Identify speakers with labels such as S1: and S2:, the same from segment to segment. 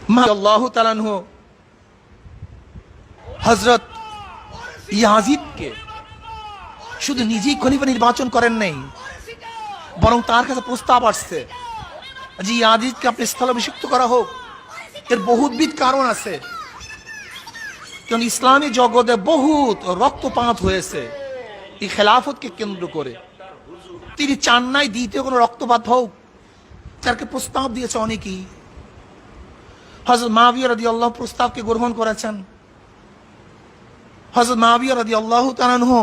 S1: আল্লাহু তাআলা আনহু হযরত ইয়াজিদকে শুধু নিজেই খলিফা নির্বাচন করেন নাই, বরং তার কাছে প্রস্তাব আসছে যে ইয়াজিদকে আপনি স্থলাভিষিক্ত করা হোক। এর বহুবিধ কারণ আছে, কারণ ইসলামী জগতে বহুত রক্তপাত হয়েছে এই খেলাফতকে কেন্দ্র করে। তিনি চান নাই দ্বিতীয় কোনো রক্তপাত হোক, তাকে প্রস্তাব দিয়েছে অনেকেই। হযরত মুআবিয়া রাদিয়াল্লাহু প্রস্তাবকে গ্রহণ করেছেন। হযরত মুআবিয়া রাদিয়াল্লাহু তাআলা আনহু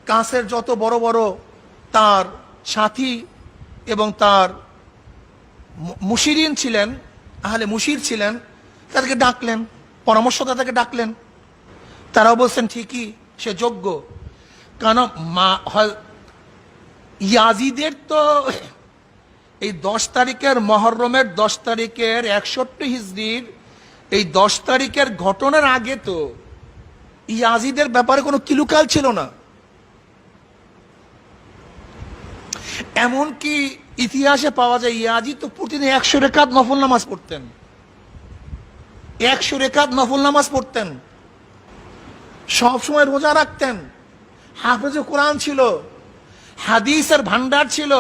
S1: কাছের যত বড় বড় তার সাথী এবং তার মুশিরিন ছিলেন, আহলে মুশির ছিলেন, তাদেরকে ডাকলেন, পরামর্শদাতাকে ডাকলেন। তারাও বলছেন ঠিকই সে যোগ্য। কারণ ইয়াজিদের তো এই 10 তারিখের মুহররমের 10 তারিখের 61 হিজরির এই 10 তারিখের ঘটনার আগে তো ইয়াজিদের ব্যাপারে কোনো কিলুকাল ছিল না। এমনকি ইতিহাসে পাওয়া যায় ইয়াজিদ তো প্রতিদিন 100 রাকাত নফল নামাজ পড়তেন, 100 রাকাত নফল নামাজ পড়তেন, সব সময় রোজা রাখতেন, হাফেজে কোরআন ছিল, হাদিসের ভান্ডার ছিল,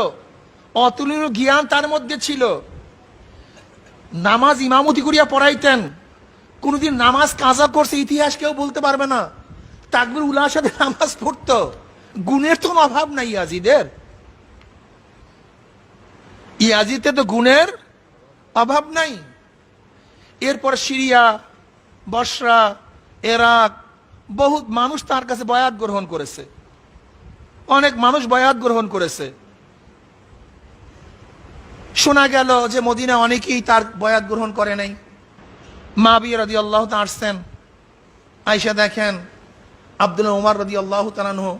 S1: অতুলনীয় জ্ঞান তার মধ্যে ছিল। নামাজ ইমামতি করিয়া পড়াইতেন, কোনদিন নামাজ কাজা করছে ইতিহাস কেউ বলতে পারবে না। তাকবীর উলার সাথে নামাজ পড়তো, গুণের তো অভাব নাই ইয়াজিদের। ইয়াজিদে তো গুণের অভাব নাই। এরপর সিরিয়া, বসরা, ইরাক বহুত মানুষ তার কাছে বয়াত গ্রহণ করেছে, অনেক মানুষ বয়াত গ্রহণ করেছে। শোনা গেল যে মদিনা অনেকেই তার বয়াত গ্রহণ করে নাই। মুআবিয়া রাদিয়াল্লাহু তাআলা আসছেন, আয়েশা দেখেন আব্দুল্লাহ উমর রাদিয়াল্লাহু তাআলা আনহু,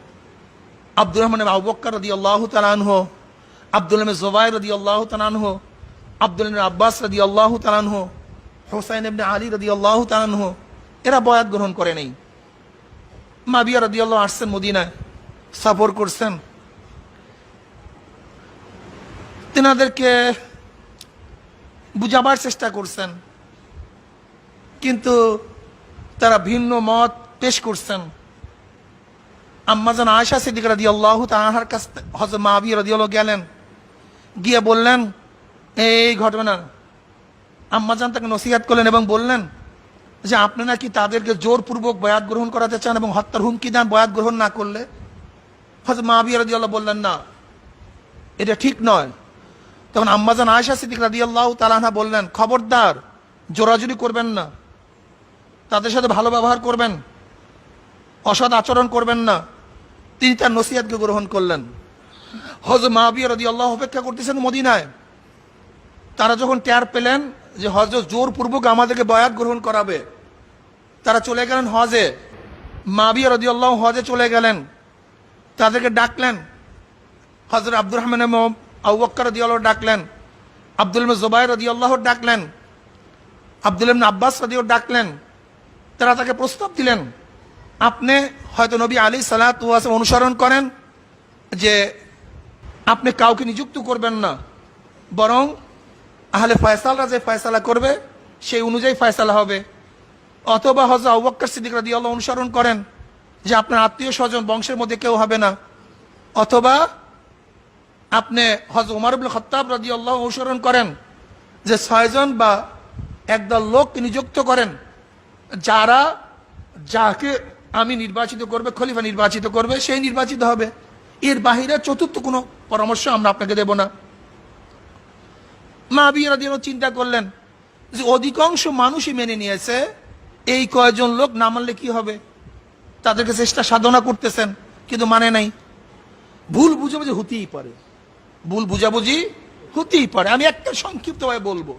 S1: আব্দুর রহমান ইবনে আবু বকর রাদিয়াল্লাহু তাআলা আনহু, আব্দুল্লাহ ইবনে জুবাইর রাদিয়াল্লাহু তাআলা আনহু, আব্দুল্লাহ ইবনে আব্বাস রাদিয়াল্লাহু তাআলা আনহু, হুসাইন ইবনে আলী রাদিয়াল্লাহু তাআলা আনহু, এরা বয়াত গ্রহণ করে নাই। মুআবিয়া রাদিয়াল্লাহু আসছেন মদিনায়, সফর করছেন, তেনাদেরকে বুঝাবার চেষ্টা করছেন, কিন্তু তারা ভিন্ন মত পেশ করছেন। আম্মাজান আয়েশা সিদ্দিকা রাদিয়াল্লাহু তাআলার কাছে হযরত মুআবিয়া রাদিয়াল্লাহু গেলেন, গিয়ে বললেন এই ঘটনা। আম্মাজান তাকে নসিহত করলেন এবং বললেন যে আপনি নাকি তাদেরকে জোরপূর্বক বয়াত গ্রহণ করাতে চান এবং হত্যার হুমকি দেন বয়াত গ্রহণ না করলে। হযরত মুআবিয়া রাদিয়াল্লাহু বললেন না, এটা ঠিক নয়। তখন আম্মাজান আয়েশা সিদ্দিকা রাদিয়াল্লাহু তাআলা আনহা বললেন খবরদার, জোরাজুরি করবেন না, তাদের সাথে ভালো ব্যবহার করবেন, অসৎ আচরণ করবেন না। তিনি তার নসিহতকে গ্রহণ করলেন। হযরত মুআবিয়া রাদিয়াল্লাহু অপেক্ষা করতেছেন মদিনায়। তারা যখন টের পেলেন যে হযরত জোরপূর্বক আমাদেরকে বয়াত গ্রহণ করাবে, তারা চলে গেলেন হজে। মুআবিয়া রাদিয়াল্লাহু হজে চলে গেলেন, তাদেরকে ডাকলেন। হযরত আব্দুর রহমান ইবনে আবু বকর রাদিয়াল্লাহু ডাকলেন, আব্দুল্লাহ ইবনে জুবাইর রাদিয়াল্লাহু ডাকলেন, আব্দুল্লাহ ইবনে আব্বাস রাদিয়াল্লাহু ডাকলেন। তারা তাকে প্রস্তাব দিলেন, আপনি হয়তো নবী আলাইহিস সালাতু ওয়াস সালাম অনুসরণ করেন যে আপনি কাউকে নিযুক্ত করবেন না, বরং আহলে ফয়সালা যে ফয়সালা করবে সেই অনুযায়ী ফয়সালা হবে। অথবা হযরত আবু বকর সিদ্দিক রাদিয়াল্লাহু অনুসরণ করেন যে আপনার আত্মীয় স্বজন বংশের মধ্যে কেউ হবে না। অথবা আপনি হযরত ওমর ইবনে খাত্তাব রাদিয়াল্লাহু অনুসরণ করেন যে 6 জন বা একদল লোক নিযুক্ত করেন, যাকে আমি নির্বাচিত করবে, খলিফা নির্বাচিত করবে, সেই নির্বাচিত হবে। এর বাহিরে চতুর্থ কোনো পরামর্শ আমরা আপনাকে দেব না। মুআবিয়া রাদিয়াল্লাহু চিন্তা করলেন যে অধিকাংশ মানুষই মেনে নিয়েছে, এই কয়েকজন লোক না মানলে কি হবে। তাদেরকে চেষ্টা সাধনা করতেছেন, কিন্তু মানে নাই। ভুল বুঝাবুঝি হতেই পারে, ভুল বুঝাবুঝি হতেই পারে। আমি একটা সংক্ষিপ্তভাবে বলবো।